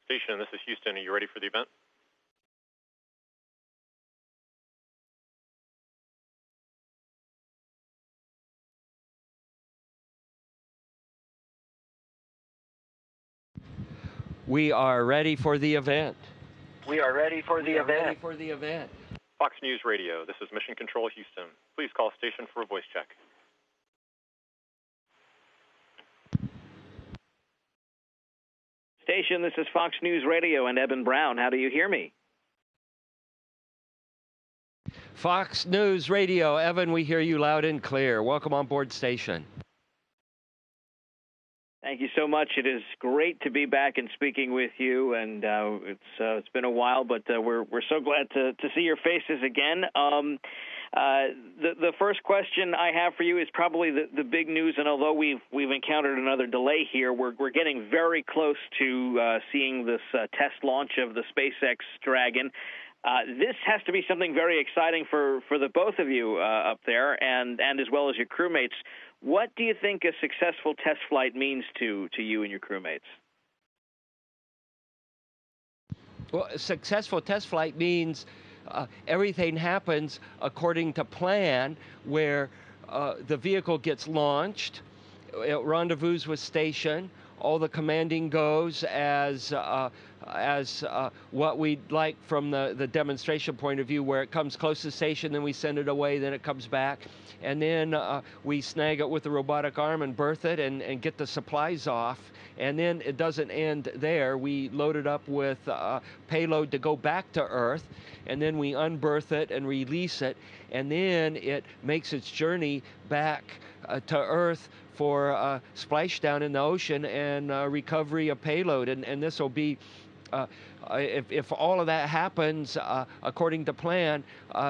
Station, this is Houston. Are you ready for the event? We are ready for the event. We are ready for the event. Ready for the event. Fox News Radio, this is Mission Control Houston. Please call station for a voice check. Station, this is Fox News Radio and Eben Brown. How do you hear me? Fox News Radio, Evan, we hear you loud and clear. Welcome on board station. Thank you so much. It is great to be back and speaking with you, and it's been a while, but we're so glad to see your faces again. The first question I have for you is probably the big news, and although we've encountered another delay here, we're getting very close to seeing this test launch of the SpaceX Dragon. This has to be something very exciting for the both of you up there, and as well as your crewmates. What do you think a successful test flight means to you and your crewmates? Well, a successful test flight means everything happens according to plan, where the vehicle gets launched, it rendezvous with station, all the commanding goes as what we'd like from the demonstration point of view, where it comes close to station, then we send it away, then it comes back, and then we snag it with the robotic arm and berth it and get the supplies off. And then it doesn't end there. We load it up with payload to go back to Earth, and then we unberth it and release it, and then it makes its journey back to Earth for splashdown in the ocean and recovery of payload. And this will be, if all of that happens according to plan,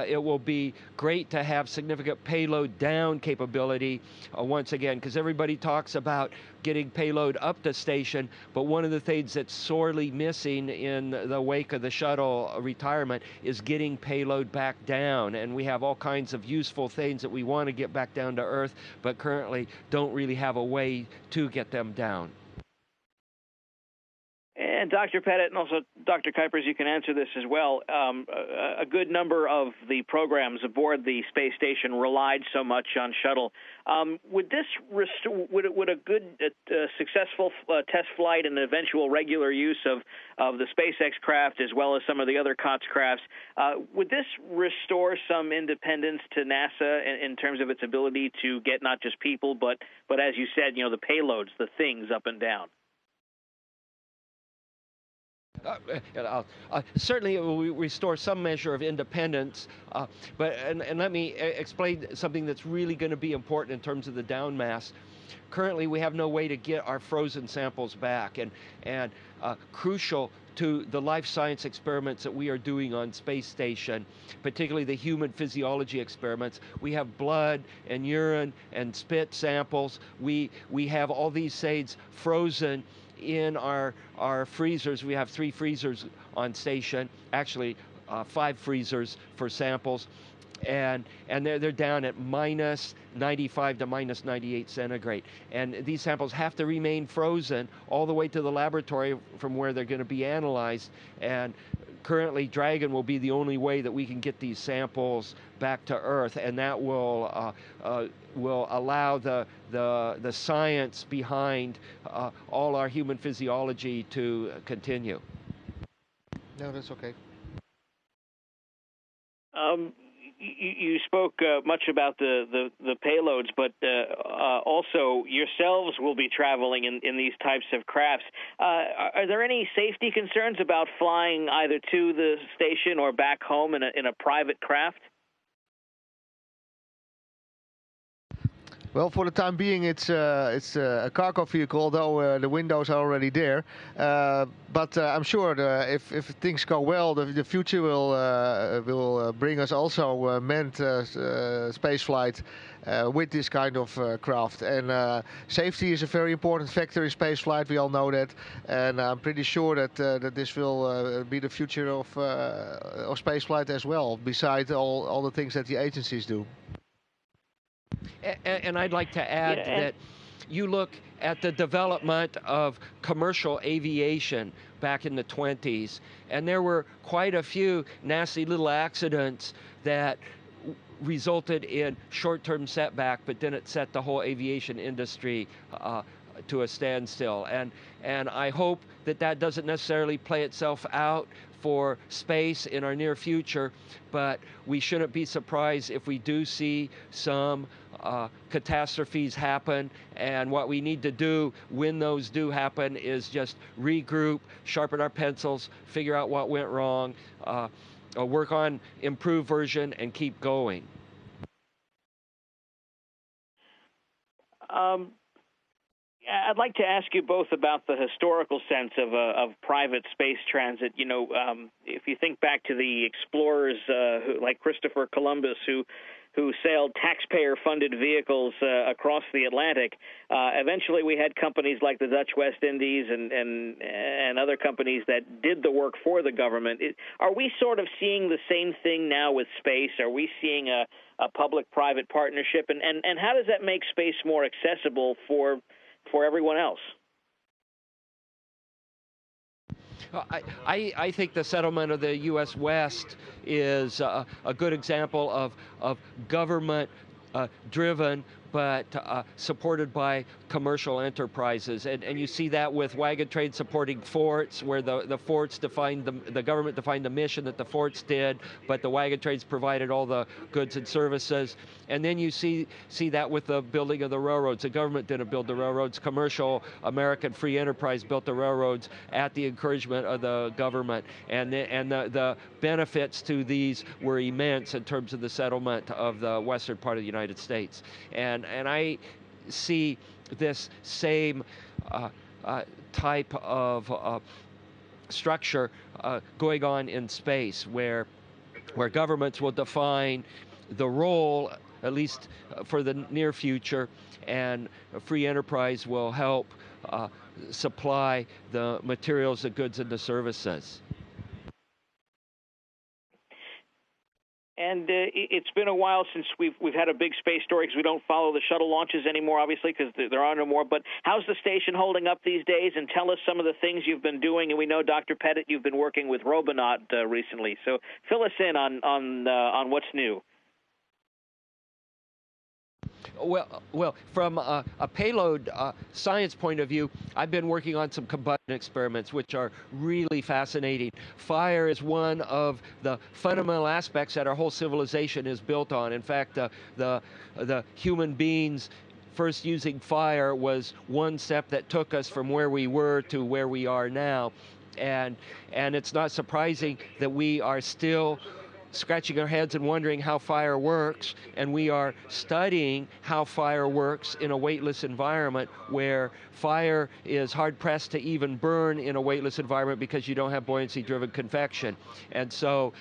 it will be great to have significant payload down capability once again, because everybody talks about getting payload up to station, but one of the things that's sorely missing in the wake of the shuttle retirement is getting payload back down. And we have all kinds of useful things that we want to get back down to Earth, but currently don't really have a way to get them down. And Dr. Pettit and also Dr. Kuipers, you can answer this as well. A good number of the programs aboard the space station relied so much on shuttle. Would this would a good successful test flight and eventual regular use of the SpaceX craft as well as some of the other COTS crafts, would this restore some independence to NASA in terms of its ability to get not just people, but as you said, the payloads, the things up and down? Certainly it will restore some measure of independence, but let me explain something that's really going to be important in terms of the down mass. Currently, we have no way to get our frozen samples back, and crucial to the life science experiments that we are doing on space station, particularly the human physiology experiments. We have blood and urine and spit samples. We have all these things frozen in our freezers. We have 3 freezers on station, actually 5 freezers for samples, and they're down at minus 95 to minus 98 centigrade. And these samples have to remain frozen all the way to the laboratory from where they're going to be analyzed. And currently, Dragon will be the only way that we can get these samples back to Earth, and that will allow the science behind all our human physiology to continue. No, that's okay. You spoke much about the payloads, but also yourselves will be traveling in these types of crafts. Are there any safety concerns about flying either to the station or back home in a private craft? Well, for the time being, it's a cargo vehicle, although the windows are already there. But I'm sure if things go well, the future will bring us also manned space flight with this kind of craft. And safety is a very important factor in space flight. We all know that, and I'm pretty sure that this will be the future of space flight as well. Besides all the things that the agencies do. And I'd like to add You look at the development of commercial aviation back in the 20s, and there were quite a few nasty little accidents that resulted in short-term setback, but then it set the whole aviation industry to a standstill. And I hope that that doesn't necessarily play itself out for space in our near future, but we shouldn't be surprised if we do see some catastrophes happen. And what we need to do when those do happen is just regroup, sharpen our pencils, figure out what went wrong, work on improved version, and keep going. I'd like to ask you both about the historical sense of private space transit. You know, if you think back to the explorers like Christopher Columbus, who sailed taxpayer-funded vehicles across the Atlantic. Eventually, we had companies like the Dutch West Indies and other companies that did the work for the government. Are we sort of seeing the same thing now with space? Are we seeing a public-private partnership? And how does that make space more accessible for everyone else? I think the settlement of the U.S. West is a good example of government driven but supported by commercial enterprises. And you see that with wagon train supporting forts, where the forts defined, the government defined the mission that the forts did, but the wagon trains provided all the goods and services. And then you see that with the building of the railroads. The government didn't build the railroads. Commercial American free enterprise built the railroads at the encouragement of the government. And the benefits to these were immense in terms of the settlement of the western part of the United States. And I see this same type of structure going on in space, where governments will define the role, at least for the near future, and free enterprise will help supply the materials, the goods, and the services. And it's been a while since we've had a big space story, because we don't follow the shuttle launches anymore, obviously, because there are no more. But how's the station holding up these days? And tell us some of the things you've been doing. And we know, Dr. Pettit, you've been working with Robonaut recently. So fill us in on what's new. Well, from a payload science point of view, I've been working on some combustion experiments, which are really fascinating. Fire is one of the fundamental aspects that our whole civilization is built on. In fact, the human beings first using fire was one step that took us from where we were to where we are now. And it's not surprising that we are still scratching our heads and wondering how fire works, and we are studying how fire works in a weightless environment, where fire is hard-pressed to even burn in a weightless environment because you don't have buoyancy-driven convection. And so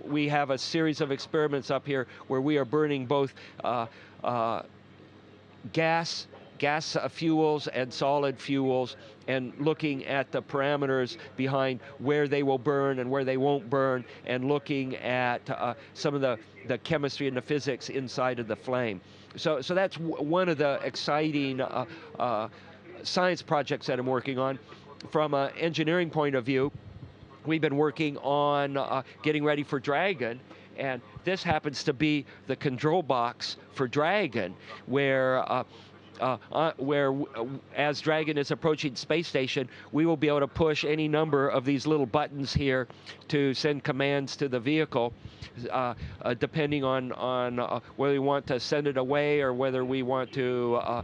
we have a series of experiments up here where we are burning both gas fuels and solid fuels, and looking at the parameters behind where they will burn and where they won't burn, and looking at some of the chemistry and the physics inside of the flame. So that's one of the exciting science projects that I'm working on. From an engineering point of view, we've been working on getting ready for Dragon. And this happens to be the control box for Dragon, where as Dragon is approaching space station, we will be able to push any number of these little buttons here to send commands to the vehicle, depending on whether we want to send it away or whether we want to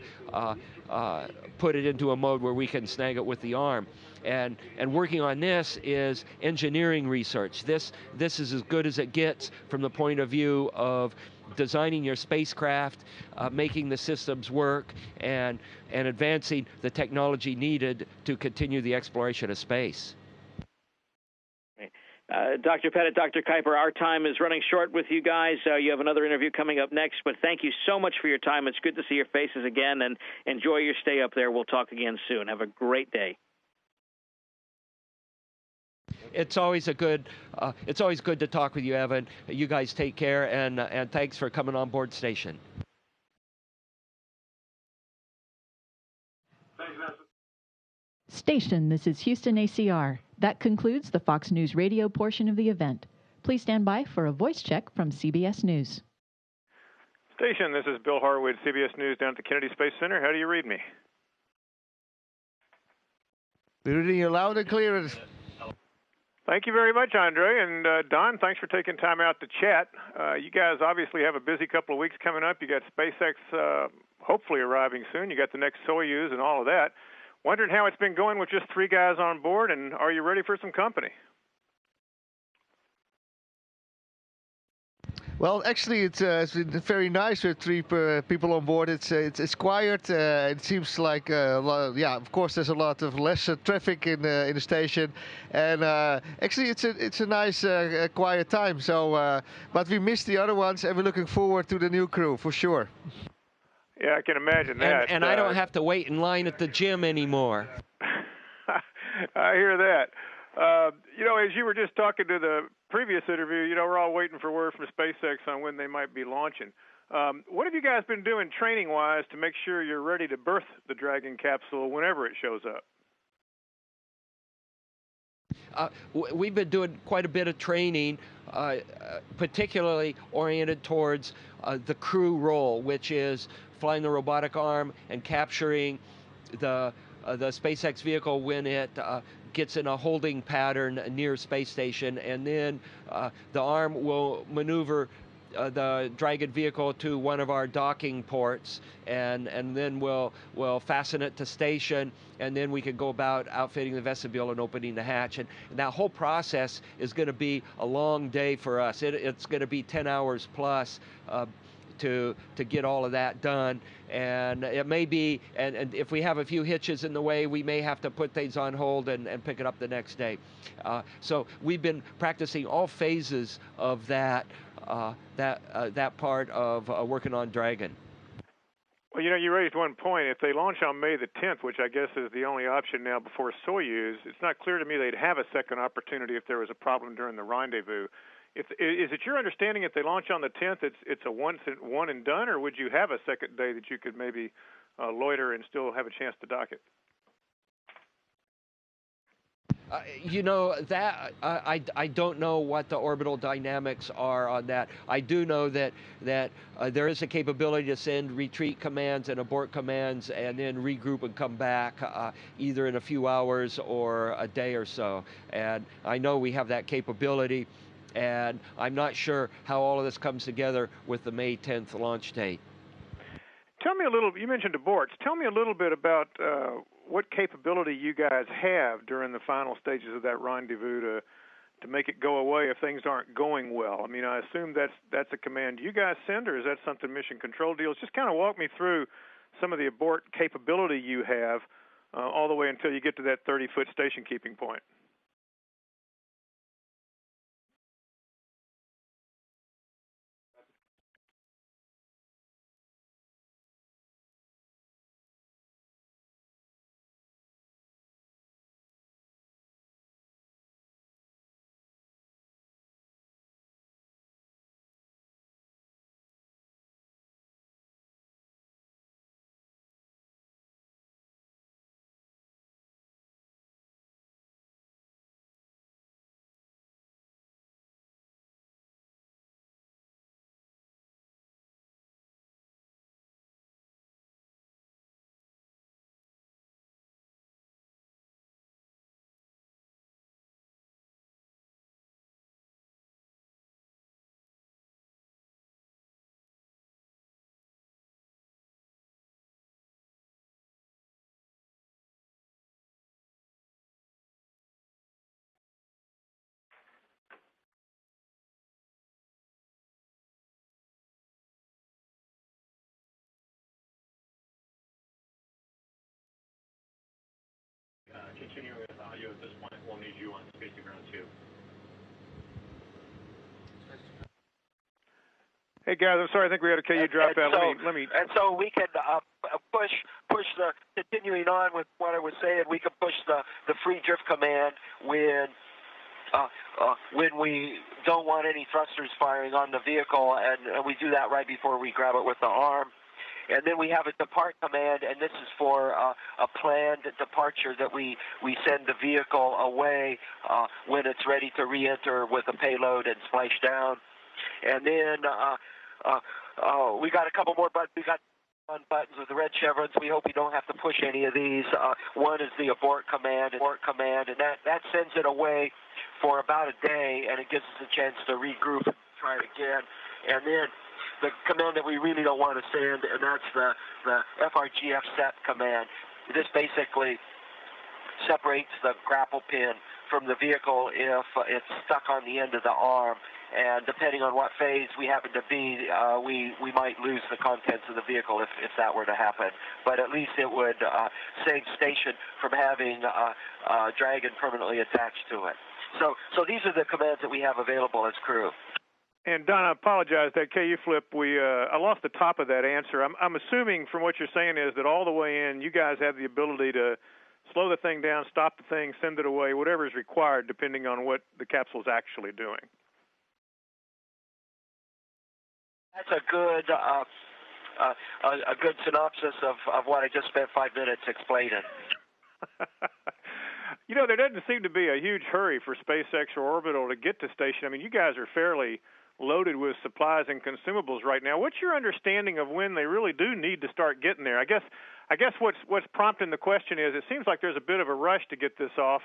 put it into a mode where we can snag it with the arm. And working on this is engineering research. This is as good as it gets from the point of view of designing your spacecraft, making the systems work, and advancing the technology needed to continue the exploration of space. Dr. Pettit, Dr. Kuiper, our time is running short with you guys. You have another interview coming up next, but thank you so much for your time. It's good to see your faces again, and enjoy your stay up there. We'll talk again soon. Have a great day. It's always good to talk with you, Evan. You guys take care, and thanks for coming on board station. Station, this is Houston ACR. That concludes the Fox News Radio portion of the event. Please stand by for a voice check from CBS News. Station, this is Bill Harwood, CBS News down at the Kennedy Space Center. How do you read me? We're reading you loud and clear. Thank you very much, Andre. And Don, thanks for taking time out to chat. You guys obviously have a busy couple of weeks coming up. You got SpaceX hopefully arriving soon. You got the next Soyuz and all of that. Wondering how it's been going with just 3 guys on board, and are you ready for some company? Well, actually, it's been very nice with 3 people on board. It's quiet. It seems like of course, there's a lot of less traffic in the station, and actually, it's a nice quiet time. So, but we missed the other ones, and we're looking forward to the new crew for sure. Yeah, I can imagine that. And I don't have to wait in line at the gym anymore. I hear that. As you were just talking to the previous interview, we're all waiting for word from SpaceX on when they might be launching. What have you guys been doing training-wise to make sure you're ready to berth the Dragon capsule whenever it shows up? We've been doing quite a bit of training, particularly oriented towards the crew role, which is flying the robotic arm and capturing the SpaceX vehicle when it gets in a holding pattern near space station, and then the arm will maneuver the Dragon vehicle to one of our docking ports, and then we'll fasten it to station, and then we can go about outfitting the vestibule and opening the hatch. And that whole process is going to be a long day for us. It's going to be 10 hours plus to get all of that done. And it may be, and if we have a few hitches in the way, we may have to put things on hold and pick it up the next day. So we've been practicing all phases of that part of working on Dragon. Well, you raised one point. If they launch on May the 10th, which I guess is the only option now before Soyuz, it's not clear to me they'd have a second opportunity if there was a problem during the rendezvous. Is it your understanding if they launch on the 10th, it's a one and done, or would you have a second day that you could maybe loiter and still have a chance to dock it? I don't know what the orbital dynamics are on that. I do know that there is a capability to send retreat commands and abort commands and then regroup and come back either in a few hours or a day or so. And I know we have that capability. And I'm not sure how all of this comes together with the May 10th launch date. Tell me a little, you mentioned aborts. Tell me a little bit about what capability you guys have during the final stages of that rendezvous to make it go away if things aren't going well. I mean, I assume that's a command you guys send, or is that something Mission Control deals? Just kind of walk me through some of the abort capability you have all the way until you get to that 30-foot station keeping point. Continuing with audio at this point, we'll need you on space to ground 2. Hey guys, I'm sorry. I think we had to you drop out. Let me. And so we can push the continuing on with what I was saying. We can push the free drift command when we don't want any thrusters firing on the vehicle, and we do that right before we grab it with the arm. And then we have a depart command, and this is for a planned departure that we send the vehicle away when it's ready to re-enter with a payload and splash down. And then we got a couple more buttons. We got buttons with the red chevrons. We hope we don't have to push any of these. One is the abort command, and that sends it away for about a day, and it gives us a chance to regroup and try it again. And then the command that we really don't want to send, and that's the FRGF set command. This basically separates the grapple pin from the vehicle if it's stuck on the end of the arm. And depending on what phase we happen to be, we might lose the contents of the vehicle if that were to happen. But at least it would save station from having Dragon permanently attached to it. So these are the commands that we have available as crew. And Don, I apologize. That KU flip, I lost the top of that answer. I'm assuming from what you're saying is that all the way in, you guys have the ability to slow the thing down, stop the thing, send it away, whatever is required, depending on what the capsule is actually doing. That's a good synopsis of what I just spent 5 minutes explaining. You know, there doesn't seem to be a huge hurry for SpaceX or Orbital to get to station. I mean, you guys are fairly loaded with supplies and consumables right now. What's your understanding of when they really do need to start getting there? I guess what's prompting the question is it seems like there's a bit of a rush to get this off,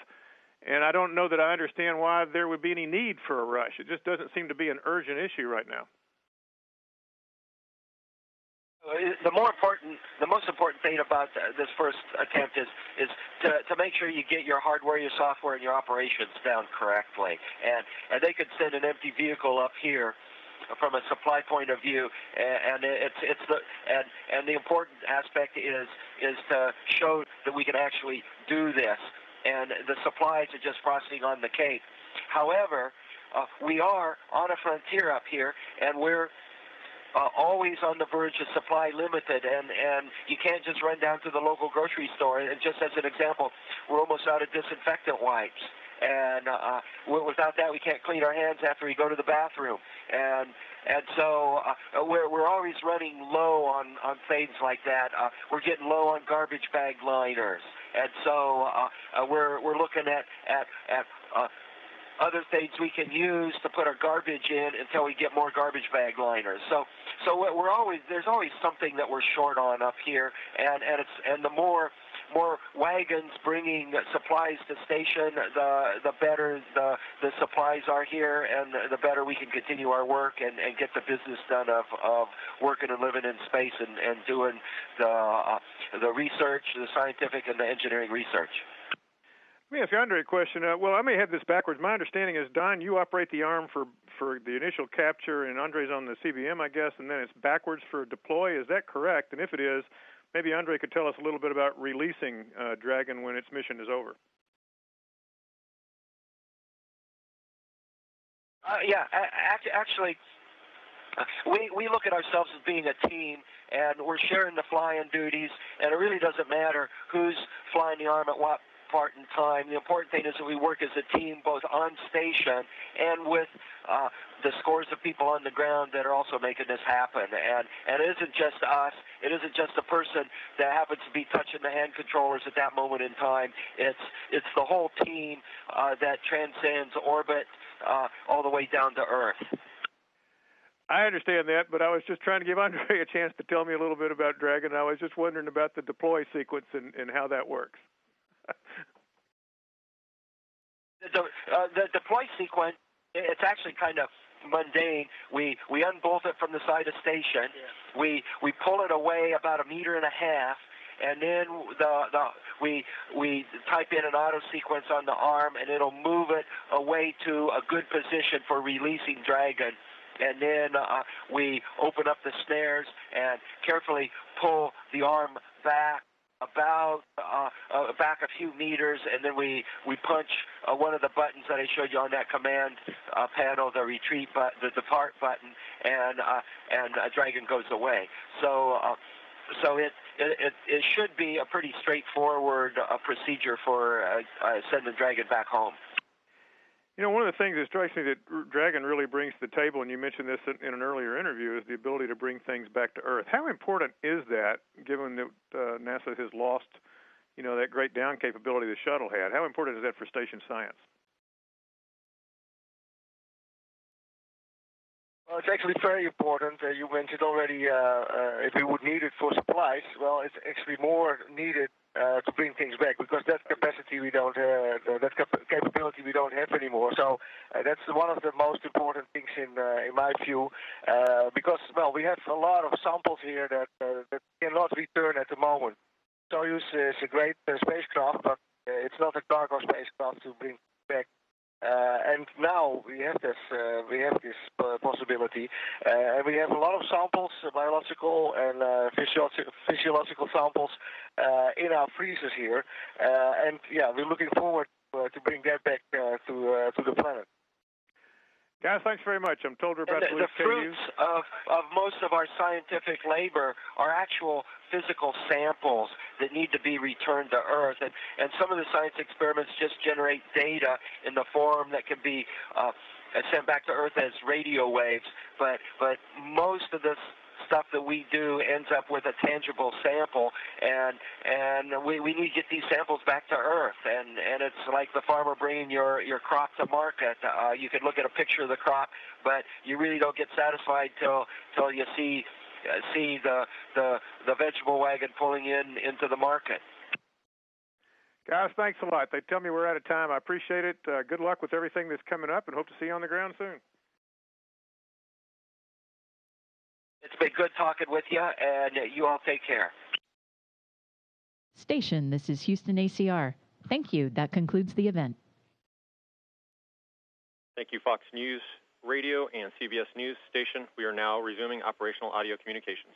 and I don't know that I understand why there would be any need for a rush. It just doesn't seem to be an urgent issue right now. The most important thing about this first attempt is to make sure you get your hardware, your software, and your operations down correctly. And they could send an empty vehicle up here from a supply point of view, and the important aspect is to show that we can actually do this. And the supplies are just processing on the Cape. However, we are on a frontier up here, and we're always on the verge of supply limited, and you can't just run down to the local grocery store. And just as an example, we're almost out of disinfectant wipes, and without that, we can't clean our hands after we go to the bathroom. And so we're always running low on things like that. We're getting low on garbage bag liners, and so we're looking at other things we can use to put our garbage in until we get more garbage bag liners. So there's always something that we're short on up here, and the more wagons bringing supplies to station, the better the supplies are here, and the better we can continue our work and get the business done of working and living in space and doing the research, the scientific and the engineering research. Let me ask you, Andre, a question. Well, I may have this backwards. My understanding is, Don, you operate the arm for the initial capture, and Andre's on the CBM, I guess, and then it's backwards for deploy. Is that correct? And if it is, maybe Andre could tell us a little bit about releasing Dragon when its mission is over. Actually, we look at ourselves as being a team, and we're sharing the flying duties, and it really doesn't matter who's flying the arm at what part in time. The important thing is that we work as a team both on station and with the scores of people on the ground that are also making this happen. And it isn't just us. It isn't just a person that happens to be touching the hand controllers at that moment in time. It's the whole team that transcends orbit all the way down to Earth. I understand that, but I was just trying to give Andre a chance to tell me a little bit about Dragon. I was just wondering about the deploy sequence and how that works. The deploy sequence, it's actually kind of mundane. We unbolt it from the side of station. Yeah. We pull it away about 1.5 meters, and then we type in an auto sequence on the arm, and it'll move it away to a good position for releasing Dragon. And then we open up the snares and carefully pull the arm back back a few meters, and then we punch one of the buttons that I showed you on that command panel, the retreat button, the depart button, and Dragon goes away. So it should be a pretty straightforward procedure for sending Dragon back home. One of the things that strikes me that Dragon really brings to the table, and you mentioned this in an earlier interview, is the ability to bring things back to Earth. How important is that, given that NASA has lost, that great down capability the shuttle had? How important is that for station science? Well, it's actually very important. You mentioned already if we would need it for supplies. Well, it's actually more needed to bring things back because that capacity we don't have, that capability we don't have anymore. So that's one of the most important things in my view, because we have a lot of samples here that cannot return at the moment. Soyuz is a great spacecraft, but it's not a cargo spacecraft to bring back. And now we have this possibility, and we have a lot of samples, biological and physiological samples in our freezers here, and we're looking forward to bring that back to the planet. Guys, thanks very much. I'm told we're about to lose the fruits of most of our scientific labor are actual physical samples that need to be returned to Earth. And some of the science experiments just generate data in the form that can be sent back to Earth as radio waves. But most of this stuff that we do ends up with a tangible sample, and we need to get these samples back to Earth, and it's like the farmer bringing your crop to market. You can look at a picture of the crop, but you really don't get satisfied till you see the vegetable wagon pulling into the market. Guys, thanks a lot. They tell me we're out of time. I appreciate it. Good luck with everything that's coming up, and hope to see you on the ground soon. It's been good talking with you, and you all take care. Station, this is Houston ACR. Thank you. That concludes the event. Thank you, Fox News Radio and CBS News Station. We are now resuming operational audio communications.